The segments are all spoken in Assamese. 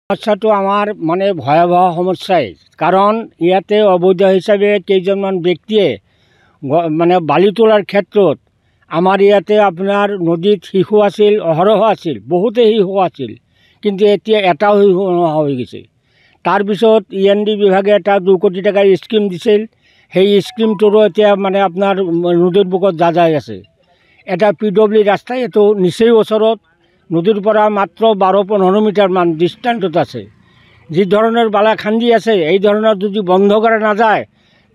সমস্যাটো আমাৰ মানে ভয়াবহ সমস্যাই, কাৰণ ইয়াতে অবৈধ হিচাপে কেইজনমান ব্যক্তিয়ে মানে বালি তোলাৰ ক্ষেত্ৰত আমাৰ ইয়াতে আপোনাৰ নদীত শিশু আছিল, অহৰহ আছিল, বহুতে শিশু আছিল, কিন্তু এতিয়া এটাও শিশু নোহোৱা হৈ গৈছে। তাৰপিছত END বিভাগে এটা 2 কোটি টকাৰ স্কিম দিছিল, সেই স্কিমটোৰো এতিয়া মানে আপোনাৰ নদীৰ বুকত যাই আছে। এটা PWD ৰাস্তা এইটো নিচেই ওচৰত, নদীৰ পৰা মাত্ৰ 12-15 মিটাৰমান ডিষ্টেঞ্চত আছে। যি ধৰণৰ বালা খান্দি আছে, এই ধৰণৰ যদি বন্ধ কৰা নাযায়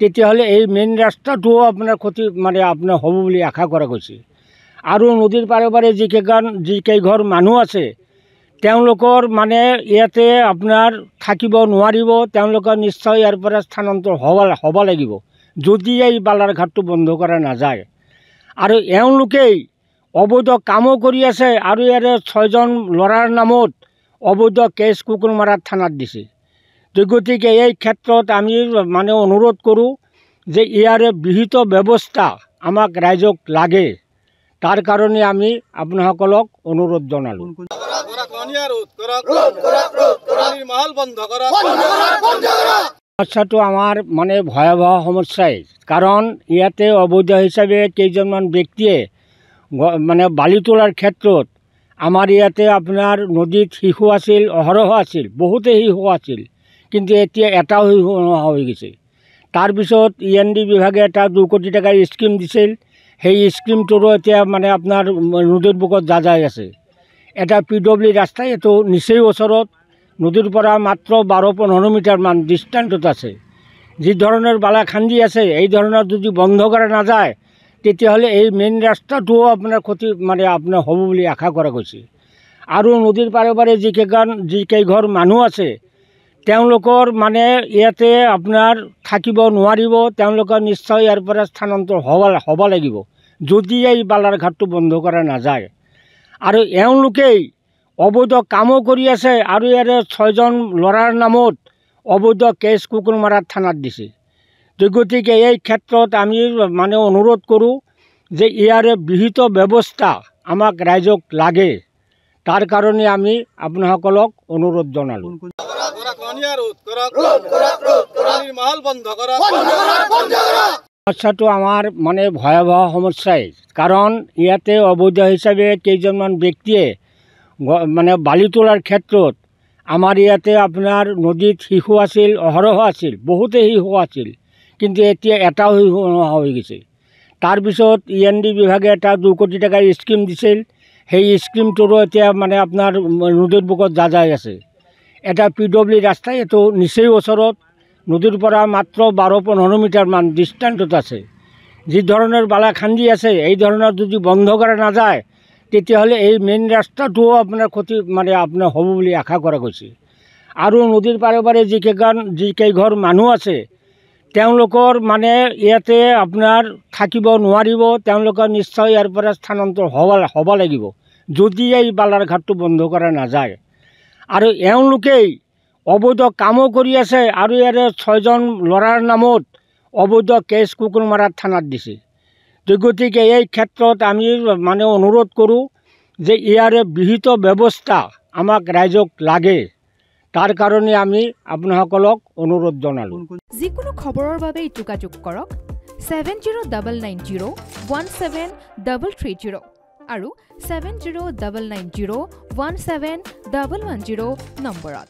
তেতিয়াহ'লে এই মেইন ৰাস্তাটোও আপোনাৰ ক্ষতি মানে আপোনাৰ হ'ব বুলি আশা কৰা গৈছে। আৰু নদীৰ পাৰে পাৰে যিকেইঘৰ মানুহ আছে তেওঁলোকৰ মানে ইয়াতে আপোনাৰ থাকিব নোৱাৰিব, তেওঁলোকৰ নিশ্চয় ইয়াৰ পৰা স্থানান্তৰ হ'ব লাগিব যদি এই বালাৰ ঘাটটো বন্ধ কৰা নাযায়। আৰু এওঁলোকেই অবৈধ কামো কৰি আছে, আৰু ইয়াৰে 6জন ল'ৰাৰ নামত অবৈধ কেছ কুকুৰমাৰা থানাত দিছে। গতিকে এই ক্ষেত্ৰত আমি মানে অনুৰোধ কৰোঁ যে ইয়াৰে বিহিত ব্যৱস্থা আমাক ৰাইজক লাগে, তাৰ কাৰণে আমি আপোনাসকলক অনুৰোধ জনালোঁ। সমস্যাটো আমাৰ মানে ভয়াবহ সমস্যাই, কাৰণ ইয়াতে অবৈধ হিচাপে কেইজনমান ব্যক্তিয়ে মানে বালি তোলাৰ ক্ষেত্ৰত আমাৰ ইয়াতে আপোনাৰ নদীত শিশু আছিল, অহৰহ আছিল, বহুতে শিশু আছিল, কিন্তু এতিয়া এটাও শিশু নোহোৱা হৈ গৈছে। তাৰপিছত END বিভাগে এটা 2 কোটি টকাৰ স্কিম দিছিল, সেই স্কিমটোৰো এতিয়া মানে আপোনাৰ নদীৰ বুকত যাই আছে। এটা PWD ৰাস্তা এইটো নিচেই ওচৰত, নদীৰ পৰা মাত্ৰ 12-15 মিটাৰমান ডিষ্টেঞ্চত আছে। যি ধৰণৰ বালা খান্দি আছে, এই ধৰণৰ যদি বন্ধ কৰা নাযায় তেতিয়াহ'লে এই মেইন ৰাস্তাটোও আপোনাৰ ক্ষতি মানে আপোনাৰ হ'ব বুলি আশা কৰা গৈছে। আৰু নদীৰ পাৰে পাৰে যিকেইঘৰ মানুহ আছে তেওঁলোকৰ মানে ইয়াতে আপোনাৰ থাকিব নোৱাৰিব, তেওঁলোকৰ নিশ্চয় ইয়াৰ পৰা স্থানান্তৰ হ'ব লাগিব যদি এই বালাৰ ঘাটটো বন্ধ কৰা নাযায়। আৰু এওঁলোকেই অবৈধ কামো কৰি আছে, আৰু ইয়াৰে 6জন ল'ৰাৰ নামত অবৈধ কেছ কুকুৰমাৰা থানাত দিছে। গতিকে এই ক্ষেত্ৰত আমি মানে অনুৰোধ কৰোঁ যে ইয়াৰে বিহিত ব্যৱস্থা আমাক ৰাইজক লাগে, তাৰ কাৰণে আমি আপোনাসকলক অনুৰোধ জনালোঁ। সমস্যাটো আমাৰ মানে ভয়াবহ সমস্যাই, কাৰণ ইয়াতে অবৈধ হিচাপে কেইজনমান ব্যক্তিয়ে মানে বালি তোলাৰ ক্ষেত্ৰত আমাৰ ইয়াতে আপোনাৰ নদীত শিশু আছিল, অহৰহ আছিল, বহুতে শিশু আছিল, কিন্তু এতিয়া এটাও শিশু নোহোৱা হৈ গৈছে। তাৰপিছত END বিভাগে এটা 2 কোটি টকাৰ স্কিম দিছিল, সেই স্কিমটোৰো এতিয়া মানে আপোনাৰ নদীৰ বুকত যাই আছে। এটা PWD ৰাস্তা এইটো নিচেই ওচৰত, নদীৰ পৰা মাত্ৰ 12-15 মিটাৰমান ডিষ্টেঞ্চত আছে। যি ধৰণৰ বালা খান্দি আছে, এই ধৰণৰ যদি বন্ধ কৰা নাযায় তেতিয়াহ'লে এই মেইন ৰাস্তাটোও আপোনাৰ ক্ষতি মানে আপোনাৰ হ'ব বুলি আশা কৰা গৈছে। আৰু নদীৰ পাৰে পাৰে যিকেইঘৰ মানুহ আছে তেওঁলোকৰ মানে ইয়াতে আপোনাৰ থাকিব নোৱাৰিব, তেওঁলোকৰ নিশ্চয় ইয়াৰ পৰা স্থানান্তৰ হ'ব লাগিব যদি এই বালাৰ ঘাটটো বন্ধ কৰা নাযায়। আৰু এওঁলোকেই অবৈধ কামো কৰি আছে, আৰু ইয়াৰে 6জন ল'ৰাৰ নামত অবৈধ কেছ কুকুৰমাৰা থানাত দিছে। গতিকে এই ক্ষেত্ৰত আমি মানে অনুৰোধ কৰোঁ যে ইয়াৰে বিহিত ব্যৱস্থা আমাক ৰাইজক লাগে, তাৰ কাৰণে আমি আপোনাসকলক অনুৰোধ জনালোঁ। যিকোনো খবৰৰ বাবে যোগাযোগ কৰক 7099017330 আৰু 7099017110 নম্বৰত।